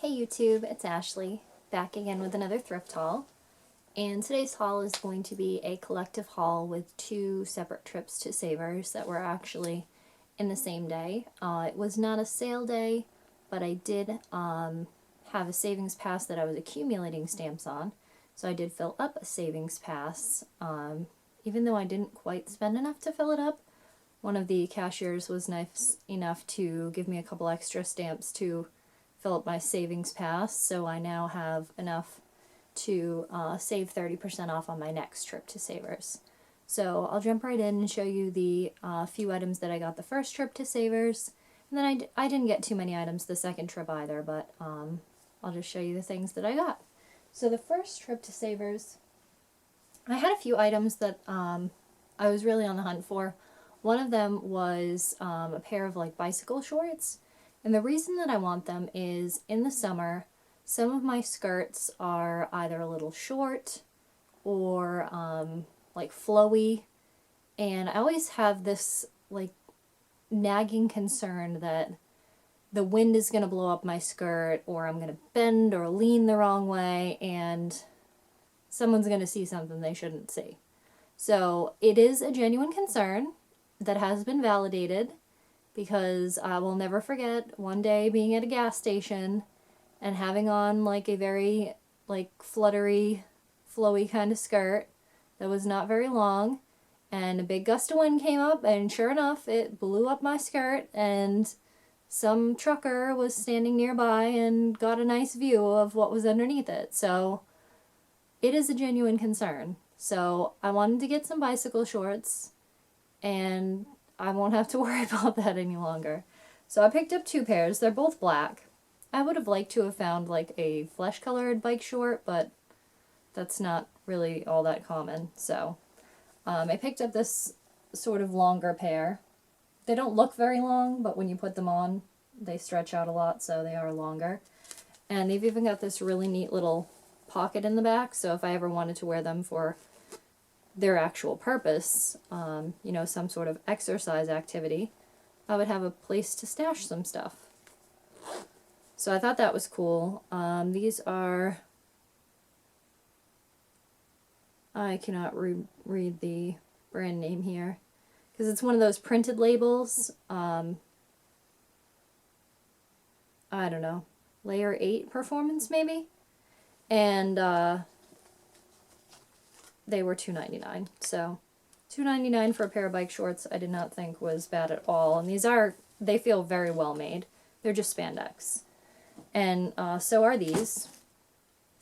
Hey YouTube, it's Ashley, back again with another thrift haul. And today's haul is going to be a collective haul with two separate trips to Savers that were actually in the same day. It was not a sale day, but I did have a savings pass that I was accumulating stamps on. So I did fill up a savings pass, even though I didn't quite spend enough to fill it up. One of the cashiers was nice enough to give me a couple extra stamps to fill up my savings pass, so I now have enough to save 30% off on my next trip to Savers. So I'll jump right in and show you the few items that I got the first trip to Savers, and then I didn't get too many items the second trip either, but I'll just show you the things that I got. So the first trip to Savers, I had a few items that I was really on the hunt for. One of them was a pair of like bicycle shorts. And the reason that I want them is in the summer, some of my skirts are either a little short or like flowy, and I always have this like nagging concern that the wind is going to blow up my skirt, or I'm going to bend or lean the wrong way and someone's going to see something they shouldn't see. So it is a genuine concern that has been validated, because I will never forget one day being at a gas station and having on like a very like fluttery, flowy kind of skirt that was not very long, and a big gust of wind came up, and sure enough it blew up my skirt, and some trucker was standing nearby and got a nice view of what was underneath it. So it is a genuine concern. So I wanted to get some bicycle shorts, and I won't have to worry about that any longer. So I picked up two pairs. They're both black. I would have liked to have found like a flesh-colored bike short, but that's not really all that common. So I picked up this sort of longer pair. They don't look very long, but when you put them on, they stretch out a lot, so they are longer. And they've even got this really neat little pocket in the back, so if I ever wanted to wear them for their actual purpose, you know, some sort of exercise activity, I would have a place to stash some stuff. So I thought that was cool. These are, I cannot read the brand name here, because it's one of those printed labels. I don't know, Layer 8 Performance maybe? And they were $2.99, so $2.99 for a pair of bike shorts I did not think was bad at all. And they feel very well made. They're just spandex. And so are these.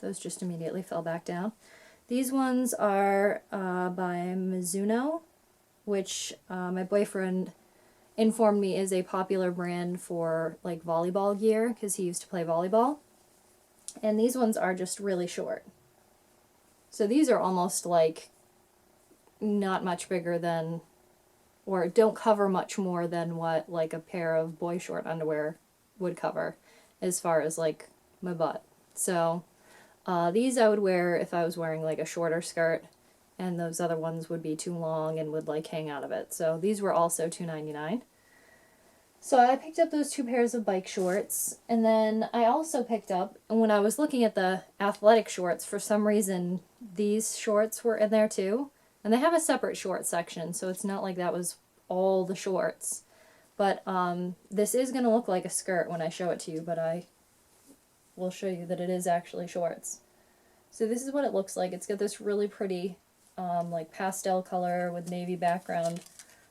Those just immediately fell back down. These ones are by Mizuno, which my boyfriend informed me is a popular brand for like volleyball gear, because he used to play volleyball. And these ones are just really short. So these are almost like not much bigger than, or don't cover much more than what like a pair of boy short underwear would cover as far as like my butt. So these I would wear if I was wearing like a shorter skirt, and those other ones would be too long and would like hang out of it. So these were also $2.99. So I picked up those two pairs of bike shorts, and then I also picked up, and when I was looking at the athletic shorts, for some reason these shorts were in there too. And they have a separate short section, so it's not like that was all the shorts. But this is going to look like a skirt when I show it to you, but I will show you that it is actually shorts. So this is what it looks like. It's got this really pretty like pastel color with navy background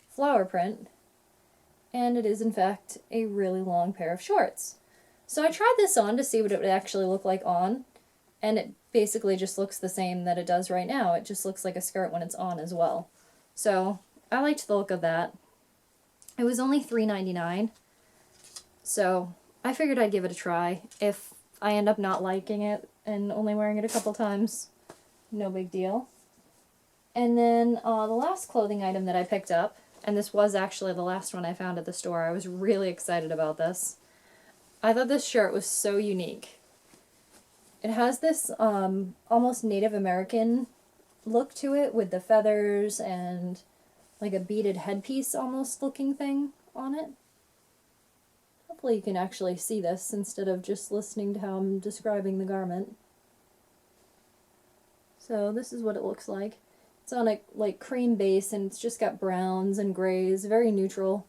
flower print. And it is in fact a really long pair of shorts. So I tried this on to see what it would actually look like on, and it basically just looks the same that it does right now. It just looks like a skirt when it's on as well. So I liked the look of that. It was only $3.99, so I figured I'd give it a try. If I end up not liking it and only wearing it a couple times, no big deal. And then the last clothing item that I picked up, and this was actually the last one I found at the store. I was really excited about this. I thought this shirt was so unique. It has this almost Native American look to it, with the feathers and like a beaded headpiece almost looking thing on it. Hopefully you can actually see this instead of just listening to how I'm describing the garment. So this is what it looks like. It's on a like cream base and it's just got browns and grays, very neutral.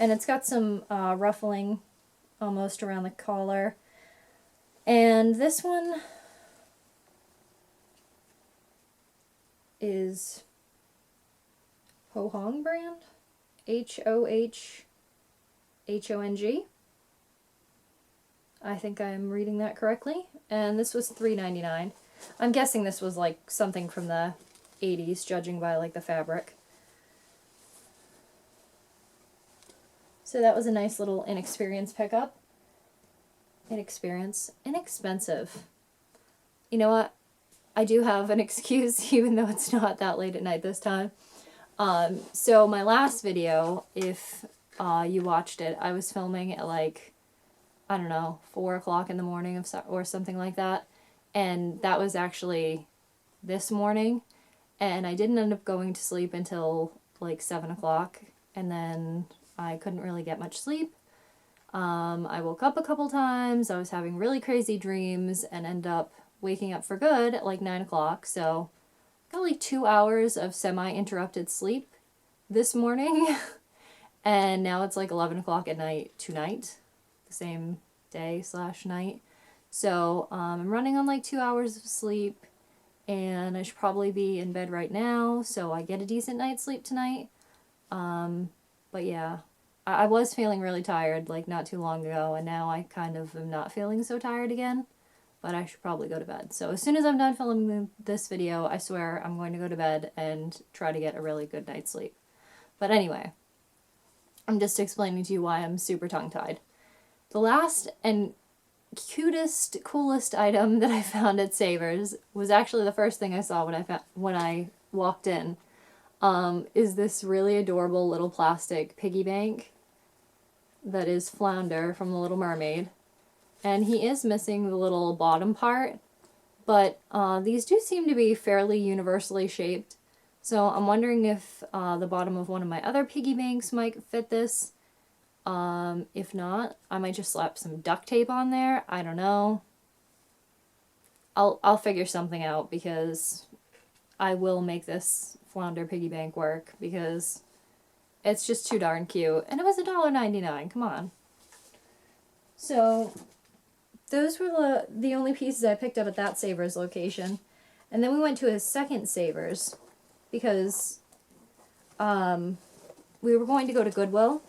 And it's got some ruffling almost around the collar. And this one is Hohong brand, Hohong. I think I'm reading that correctly. And this was $3.99. I'm guessing this was like something from the 80s, judging by like the fabric. So that was a nice little inexperienced pickup. Inexpensive. You know what? I do have an excuse, even though it's not that late at night this time. So my last video, if you watched it, I was filming at like, I don't know, 4 o'clock in the morning or something like that. And that was actually this morning. And I didn't end up going to sleep until like 7 o'clock. And then I couldn't really get much sleep. I woke up a couple times. I was having really crazy dreams and end up waking up for good at like 9 o'clock. So got like 2 hours of semi-interrupted sleep this morning. And now it's like 11 o'clock at night tonight. The same day / night. So I'm running on like 2 hours of sleep, and I should probably be in bed right now so I get a decent night's sleep tonight. But yeah, I was feeling really tired like not too long ago, and now I kind of am not feeling so tired again, but I should probably go to bed. So as soon as I'm done filming this video, I swear I'm going to go to bed and try to get a really good night's sleep. But anyway, I'm just explaining to you why I'm super tongue-tied. The last and cutest, coolest item that I found at Savers was actually the first thing I saw when I walked in. Is this really adorable little plastic piggy bank that is Flounder from The Little Mermaid. And he is missing the little bottom part, but these do seem to be fairly universally shaped. So I'm wondering if the bottom of one of my other piggy banks might fit this. If not, I might just slap some duct tape on there. I don't know. I'll figure something out, because I will make this Flounder piggy bank work, because it's just too darn cute. And it was $1.99. Come on. So those were the only pieces I picked up at that Savers location. And then we went to a second Savers because we were going to go to Goodwill,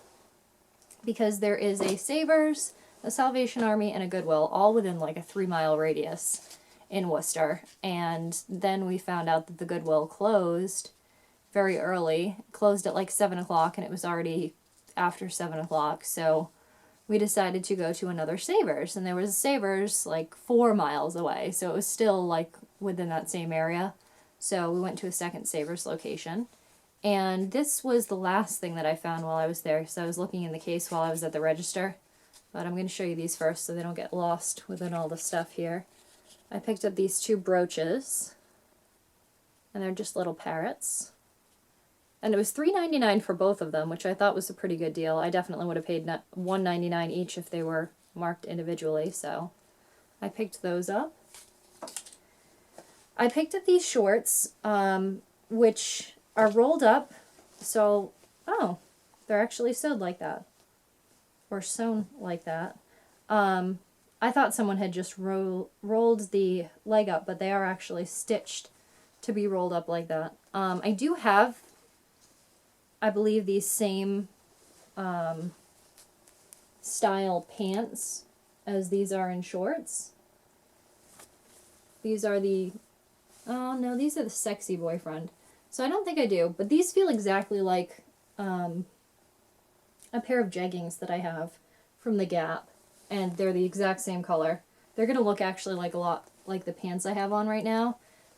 because there is a Savers, a Salvation Army, and a Goodwill, all within like a 3-mile radius in Worcester. And then we found out that the Goodwill closed very early, closed at like 7 o'clock, and it was already after 7 o'clock, so we decided to go to another Savers, and there was a Savers like 4 miles away, so it was still like within that same area. So we went to a second Savers location. And this was the last thing that I found while I was there, so I was looking in the case while I was at the register. But I'm going to show you these first so they don't get lost within all the stuff here. I picked up these 2 brooches, and they're just little parrots. And it was $3.99 for both of them, which I thought was a pretty good deal. I definitely would have paid $1.99 each if they were marked individually, so I picked those up. I picked up these shorts, which are rolled up, so, oh, they're actually sewed like that, or sewn like that. I thought someone had just rolled the leg up, but they are actually stitched to be rolled up like that. I do have, I believe, these same style pants as these are in shorts. These are the, oh no, these are the Sexy Boyfriend. So I don't think I do, but these feel exactly like a pair of jeggings that I have from the Gap, and they're the exact same color. They're going to look actually like a lot like the pants I have on right now,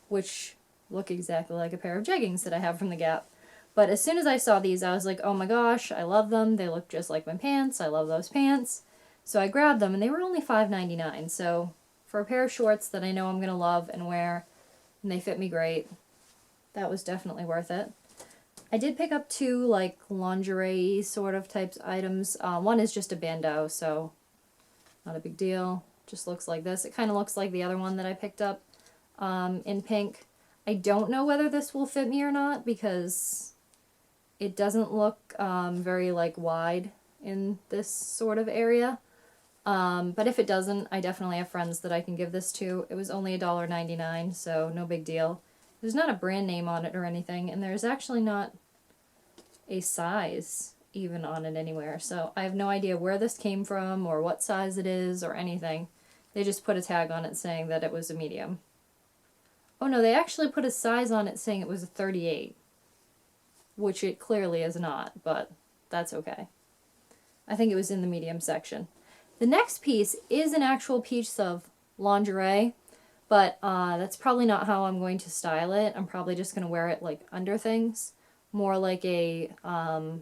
which look exactly like a pair of jeggings that I have from the Gap. But as soon as I saw these, I was like, oh my gosh, I love them. They look just like my pants. I love those pants. So I grabbed them, and they were only $5.99. So for a pair of shorts that I know I'm going to love and wear, and they fit me great, that was definitely worth it. I did pick up two like lingerie sort of types items. One is just a bandeau, so not a big deal. Just looks like this. It kind of looks like the other one that I picked up in pink. I don't know whether this will fit me or not because it doesn't look very like wide in this sort of area. But if it doesn't, I definitely have friends that I can give this to. It was only $1.99, so no big deal. There's not a brand name on it or anything, and there's actually not a size even on it anywhere. So I have no idea where this came from or what size it is or anything. They just put a tag on it saying that it was a medium. Oh no, they actually put a size on it saying it was a 38, which it clearly is not, but that's okay. I think it was in the medium section. The next piece is an actual piece of lingerie, but that's probably not how I'm going to style it. I'm probably just going to wear it like under things. More like a, I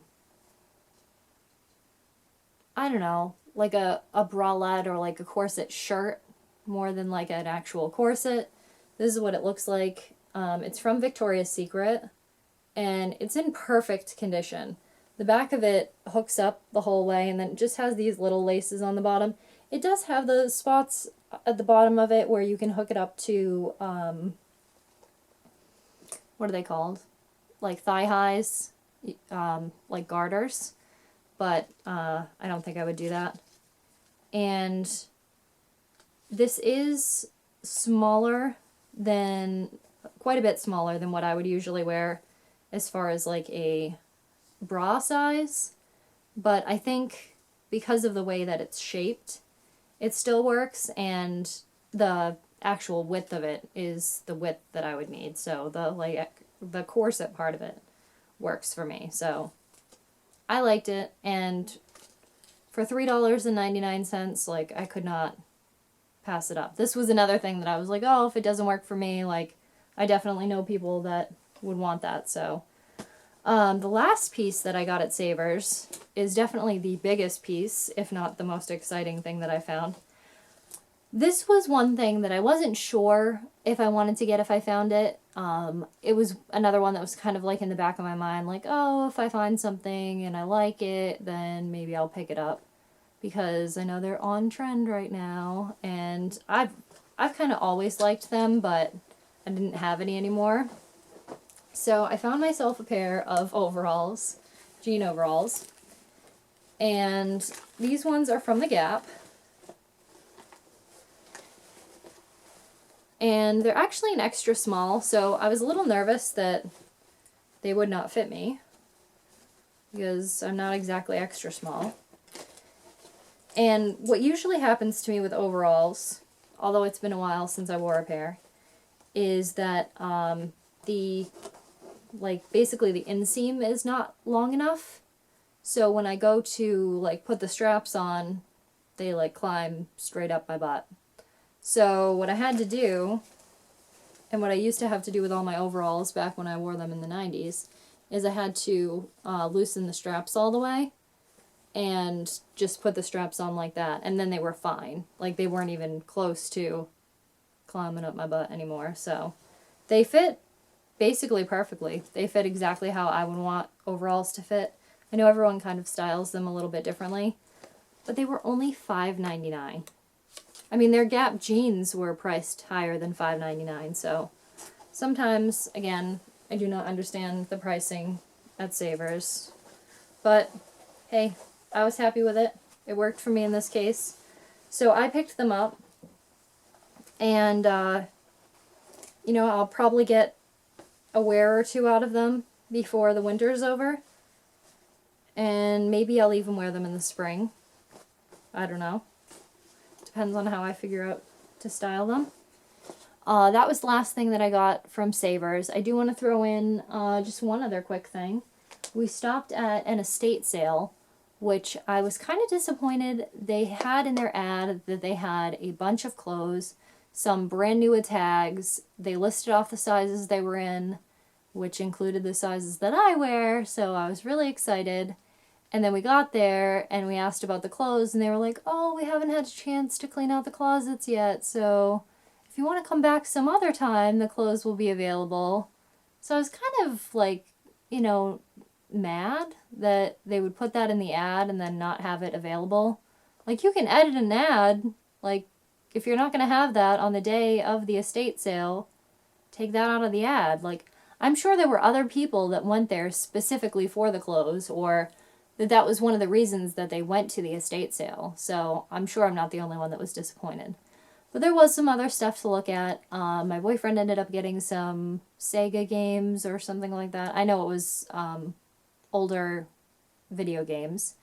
don't know, like a bralette or like a corset shirt more than like an actual corset. This is what it looks like. It's from Victoria's Secret, and it's in perfect condition. The back of it hooks up the whole way, and then it just has these little laces on the bottom. It does have those spots at the bottom of it where you can hook it up to, what are they called? Like thigh highs, like garters. But I don't think I would do that. And this is smaller than, quite a bit smaller than what I would usually wear as far as like a bra size, but I think because of the way that it's shaped, it still works, and the actual width of it is the width that I would need, so the corset part of it works for me. So I liked it, and for $3.99, like, I could not pass it up. This was another thing that I was like, oh, if it doesn't work for me, like, I definitely know people that would want that. So the last piece that I got at Savers is definitely the biggest piece, if not the most exciting thing that I found. This was one thing that I wasn't sure if I wanted to get if I found it. It was another one that was kind of like in the back of my mind, like, oh, if I find something and I like it, then maybe I'll pick it up, because I know they're on trend right now, and I've kind of always liked them, but I didn't have any anymore. So I found myself a pair of overalls, jean overalls, and these ones are from the Gap, and they're actually an extra small, so I was a little nervous that they would not fit me, because I'm not exactly extra small. And what usually happens to me with overalls, although it's been a while since I wore a pair, is that basically the inseam is not long enough. So when I go to like put the straps on, they like climb straight up my butt. So what I had to do, and what I used to have to do with all my overalls back when I wore them in the 90s, is I had to loosen the straps all the way and just put the straps on like that, and then they were fine. Like, they weren't even close to climbing up my butt anymore. So they fit basically perfectly. They fit exactly how I would want overalls to fit. I know everyone kind of styles them a little bit differently, but they were only $5.99. I mean, their Gap jeans were priced higher than $5.99, so sometimes, again, I do not understand the pricing at Savers, but hey, I was happy with it. It worked for me in this case. So I picked them up, and I'll probably get a wear or two out of them before the winter's over, and maybe I'll even wear them in the spring. I don't know. Depends on how I figure out to style them. That was the last thing that I got from Savers. I do want to throw in just one other quick thing. We stopped at an estate sale, which I was kind of disappointed. They had in their ad that they had a bunch of clothes, some brand new with tags. They listed off the sizes they were in, which included the sizes that I wear, so I was really excited. And then we got there, and we asked about the clothes, and they were like, oh, we haven't had a chance to clean out the closets yet, so if you want to come back some other time, the clothes will be available. So I was kind of, like, you know, mad that they would put that in the ad and then not have it available. Like, you can edit an ad, like, if you're not going to have that on the day of the estate sale, take that out of the ad. Like, I'm sure there were other people that went there specifically for the clothes, or that was one of the reasons that they went to the estate sale. So I'm sure I'm not the only one that was disappointed. But there was some other stuff to look at. My boyfriend ended up getting some Sega games or something like that. I know it was older video games.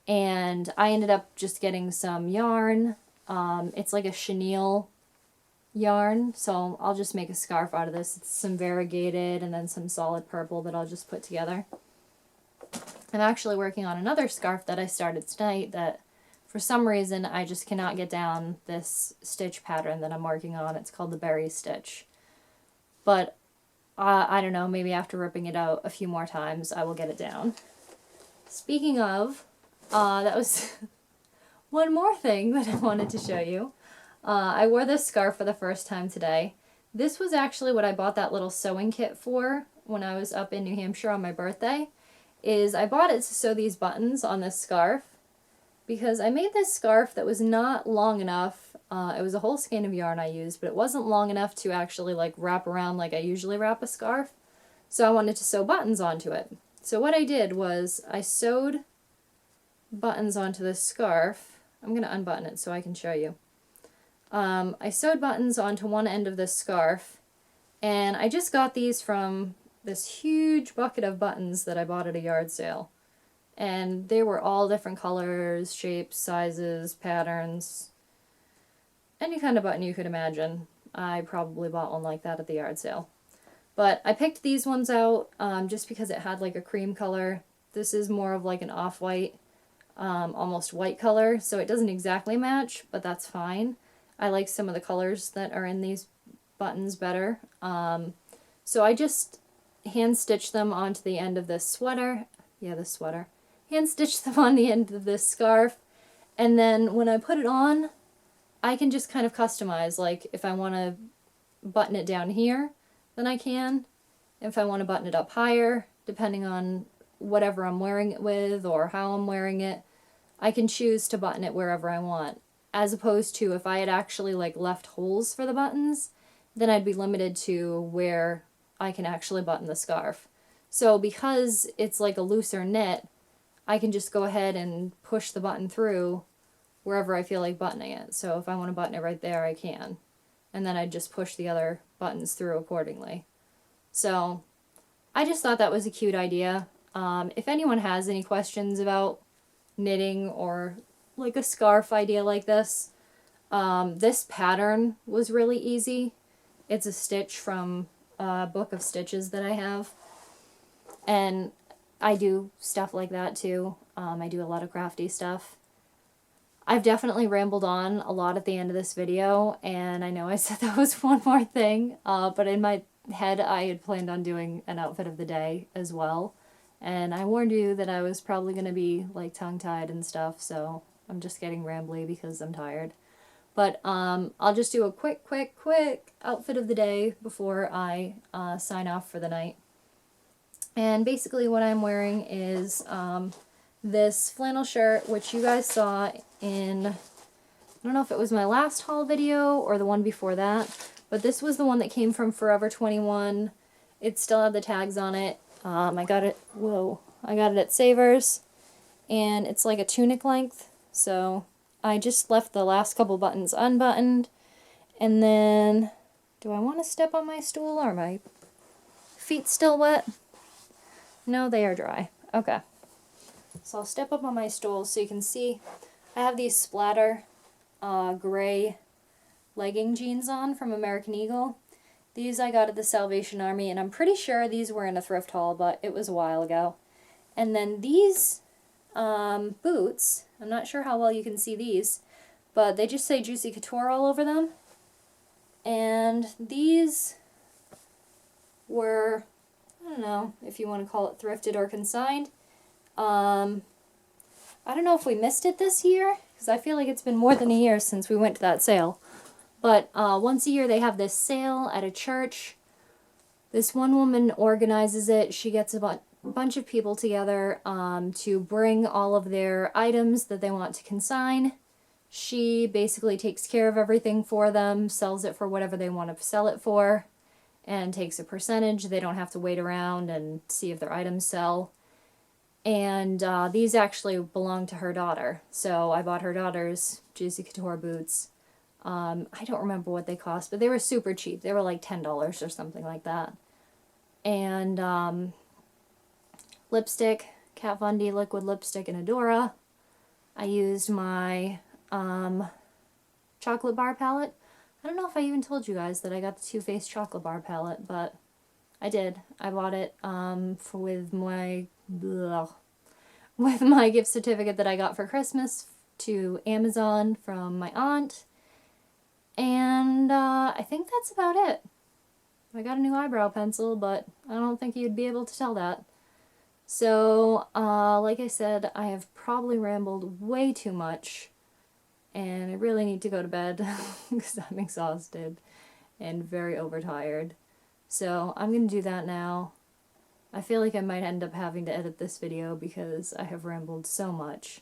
And I ended up just getting some yarn. It's like a chenille yarn, so I'll just make a scarf out of this. It's some variegated and then some solid purple that I'll just put together. I'm actually working on another scarf that I started tonight that for some reason I just cannot get down this stitch pattern that I'm working on. It's called the berry stitch. But I don't know, maybe after ripping it out a few more times I will get it down. Speaking of, that was one more thing that I wanted to show you. I wore this scarf for the first time today. This was actually what I bought that little sewing kit for when I was up in New Hampshire on my birthday. I bought it to sew these buttons on this scarf because I made this scarf that was not long enough. It was a whole skein of yarn I used, but it wasn't long enough to actually like wrap around like I usually wrap a scarf. So I wanted to sew buttons onto it. So what I did was I sewed buttons onto this scarf. I'm going to unbutton it so I can show you. I sewed buttons onto one end of this scarf, and I just got these from this huge bucket of buttons that I bought at a yard sale. And they were all different colors, shapes, sizes, patterns, any kind of button you could imagine. I probably bought one like that at the yard sale. But I picked these ones out just because it had like a cream color. This is more of like an off-white, almost white color, so it doesn't exactly match, but that's fine. I like some of the colors that are in these buttons better. So I just hand stitched them onto the end of this sweater. Yeah, this sweater. Hand stitched them on the end of this scarf. And then when I put it on, I can just kind of customize. Like if I want to button it down here, then I can. If I want to button it up higher, depending on whatever I'm wearing it with or how I'm wearing it, I can choose to button it wherever I want. As opposed to if I had actually like left holes for the buttons, then I'd be limited to where I can actually button the scarf. So because it's like a looser knit, I can just go ahead and push the button through wherever I feel like buttoning it. So if I want to button it right there, I can. And then I'd just push the other buttons through accordingly. So I just thought that was a cute idea. If anyone has any questions about knitting or like a scarf idea like this, this pattern was really easy. It's a stitch from a book of stitches that I have. And I do stuff like that too. I do a lot of crafty stuff. I've definitely rambled on a lot at the end of this video, and I know I said that was one more thing, but in my head I had planned on doing an outfit of the day as well. And I warned you that I was probably going to be like tongue-tied and stuff, so I'm just getting rambly because I'm tired. But I'll just do a quick outfit of the day before I sign off for the night. And basically what I'm wearing is this flannel shirt, which you guys saw in, I don't know if it was my last haul video or the one before that, but this was the one that came from Forever 21. It still had the tags on it. I got it at Savers, and it's like a tunic length, so I just left the last couple buttons unbuttoned. And then, do I want to step on my stool? Are my feet still wet? No, they are dry. Okay. So I'll step up on my stool so you can see I have these splatter gray legging jeans on from American Eagle. These I got at the Salvation Army, and I'm pretty sure these were in a thrift haul, but it was a while ago. And then these boots, I'm not sure how well you can see these, but they just say Juicy Couture all over them. And these were, I don't know if you want to call it thrifted or consigned. I don't know if we missed it this year, because I feel like it's been more than a year since we went to that sale. But once a year they have this sale at a church. This one woman organizes it. She gets bunch of people together to bring all of their items that they want to consign. She basically takes care of everything for them, sells it for whatever they want to sell it for, and takes a percentage. They don't have to wait around and see if their items sell. And these actually belong to her daughter. So I bought her daughter's Juicy Couture boots. I don't remember what they cost, but they were super cheap. They were like $10 or something like that. And lipstick, Kat Von D liquid lipstick in Adora. I used my chocolate bar palette. I don't know if I even told you guys that I got the Too Faced chocolate bar palette, but I did. I bought it with my gift certificate that I got for Christmas to Amazon from my aunt. And I think that's about it. I got a new eyebrow pencil, but I don't think you'd be able to tell that. So, like I said, I have probably rambled way too much, and I really need to go to bed because I'm exhausted and very overtired. So I'm going to do that now. I feel like I might end up having to edit this video because I have rambled so much.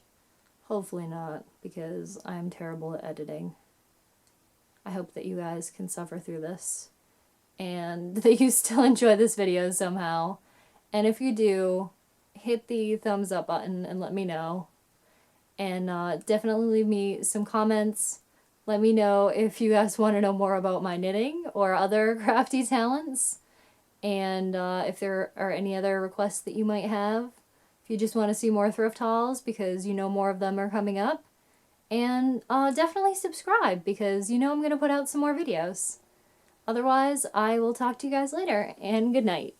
Hopefully not, because I'm terrible at editing. I hope that you guys can suffer through this, and that you still enjoy this video somehow. And if you do, hit the thumbs up button and let me know. And definitely leave me some comments. Let me know if you guys want to know more about my knitting or other crafty talents. And if there are any other requests that you might have. If you just want to see more thrift hauls because you know more of them are coming up. And definitely subscribe because you know I'm going to put out some more videos. Otherwise, I will talk to you guys later, and good night.